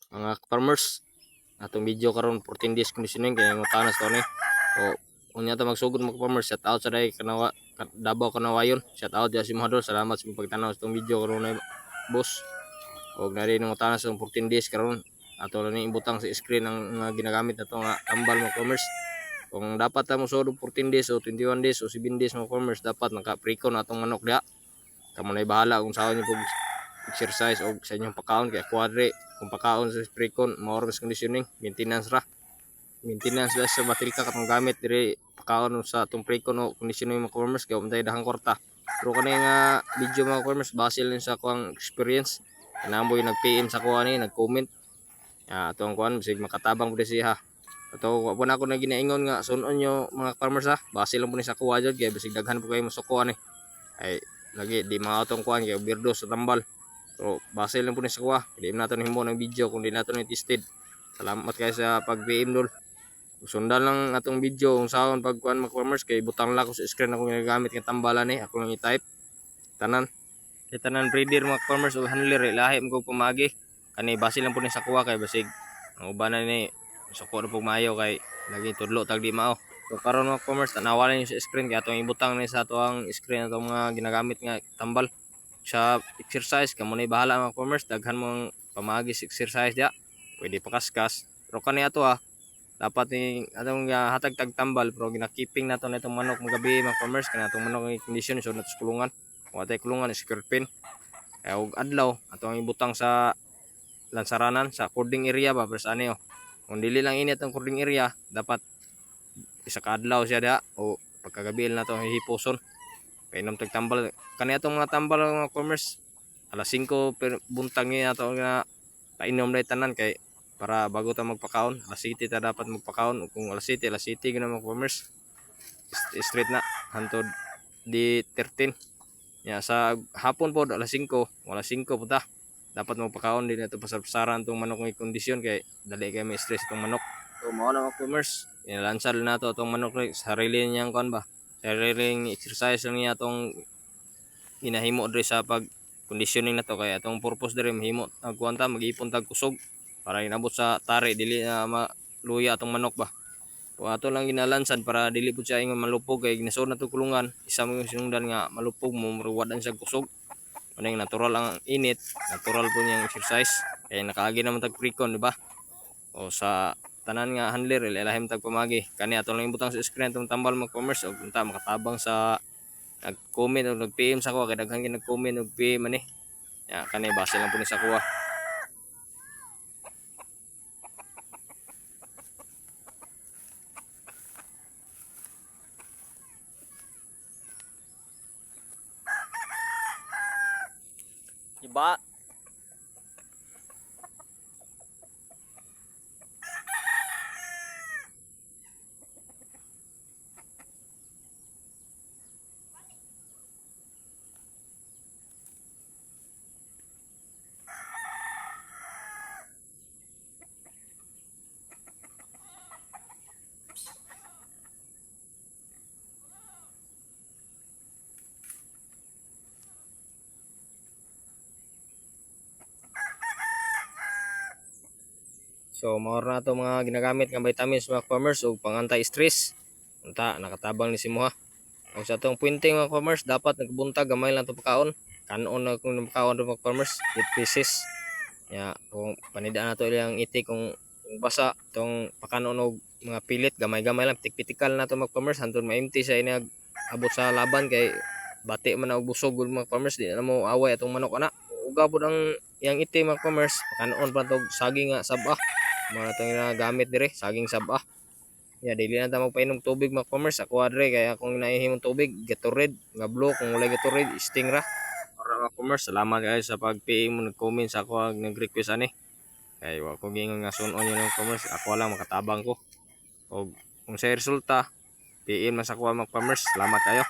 Mga farmers, atong video karon 14 days conditioning kaya ngutanas to ni. O unya ta magsugod mga farmers, shout out sa day kanawa Davao Kanawayon. Shout out ya si Mahadol. Salamat sa pagtanaw sa tong video karon na boss. Og na rin ngutanas sa 14 days karon. Ato lang ni ibutang sa screen ang mga ginagamit nato nga tambal mga farmers. Kung dapat ta mo sud 14 days o 21 days o 7 days mga farmers, dapat naka-precon atong manok diha. Kamo na bahala kung saan niyo pag exercise o sa inyong pakaon kay quadre kung pakaon sa precon maoras conditioning maintenance sa baterika katong gamit diri pakaon sa atong precon o conditioning mga farmers kay untay dahang kwarta. Pero kani nga video mga farmers base lang sa akong experience. Namboy nag-PM sa kuha ni nag-comment. Atong kuan bisig makatabang pud siya. Ato wa po na ako na ginaingon nga sunon nyo mga farmers ha. Base lang po ni sa kuha jud kay bisig daghan po kayo masukuha ni. Ay lagi di maatong kuan kay birdo sa tambal. So base lang po ni sa kuha. Di na nato himo ng video kung di nato ni tested. Salamat kayo sa pag-PM dol. Sundan lang atong video kung saan pagkuan mga farmers kay butang lang ko sa screen ako ginagamit ng tambalan ni. Ako lang i-type. Tanan. Kay tanan breeder mga farmers o handler lahi mo kog pamagi. Kani base lang po ni sa kuha kay basig ang uban na ni suko na pug maayo kay lagi tudlo tag di mao. So karon mga farmers tanawa niyo sa screen kay atong ibutang ni sa atong screen atong mga ginagamit nga tambal sa exercise kamo na bahala mga farmers daghan mong pamagi sa exercise dia. Pwede pakaskas. Pero kani ato dapat ni atong hatag tag tambal pero gina-keeping nato na itong manok magabi mga farmers kana atong manok ng condition so nato sa kulungan. Wa tay kulungan secure pen. Og adlaw atong ibutang sa lansaranan sa cording area ba pero ani kung dili lang init ang cording area dapat isa ka adlaw siya da o pagkagabi na to hihiposon painom tag tambal kani atong mga tambal mga farmers alas 5 per buntag ni ato nga painom na tanan kay para bago ta magpakaon alas 7 ta dapat magpakaon kung alas 7 gina mga farmers straight na hantod di 13 ya sa hapon po alas 5 wala 5 puta dapat magpakaon din ito pasarsaran tong manok ng kondisyon kay dali kay may stress tong manok. So mao na mga farmers inalansal na to tong manok sarili niyang kon ba sariling exercise lang niya tong ginahimo diri sa pag conditioning na to kay atong purpose diri mahimo agkuan ta mag-ipon tag kusog para inabot sa tari dili na maluya atong manok ba. So ato lang ginalansan para dili pud siya ingon malupog kay ginasod na to kulungan isa mo sinungdan nga malupog mo maruwadan siya kusog. Maning natural ang init, natural po niyang exercise. Kaya nakaagi naman tag precon, di ba? O sa tanan nga handler, ilahim tag pamagi. Kani ato lang ibutang sa screen tong tambal mag commerce o unta makatabang sa nag-comment o nag-PM sa kuha kay daghan gyud nag-comment og PM ani. Ya kani base lang po ni sa kuha. Iba So mao na to mga ginagamit nga vitamins mga farmers ug pang anti-stress. Unta nakatabang ni si mo ha. Ang sa tong puwinting mga farmers dapat nagbuntag gamay lang to pagkaon. Kanon na kung pagkaon do mga farmers 8 pieces. Ya kung panidaan nato ilang itik kung basa tong pakanon og mga pilit gamay-gamay lang tikpitikal na to mga farmers hantod ma-empty sa ini abot sa laban kay bati man og busog gud mga farmers di na mo away atong manok ana. Uga pud ang yang itim mga farmers pakanon pa tog saging nga sabah. Mga itong ginagamit dire saging sabah. Ya dili na ta magpainom tubig mga farmers ako adre kaya kung naihimong tubig Gatorade nga blue kung wala Gatorade Stingray. Para mga farmers salamat kayo sa pag-PM mo nag-comment sa ako nag-request ani. Kay wa ko gingon nga sunon niyo ng farmers ako lang makatabang ko. Og kung sa resulta PM man sa ako mga farmers salamat kayo.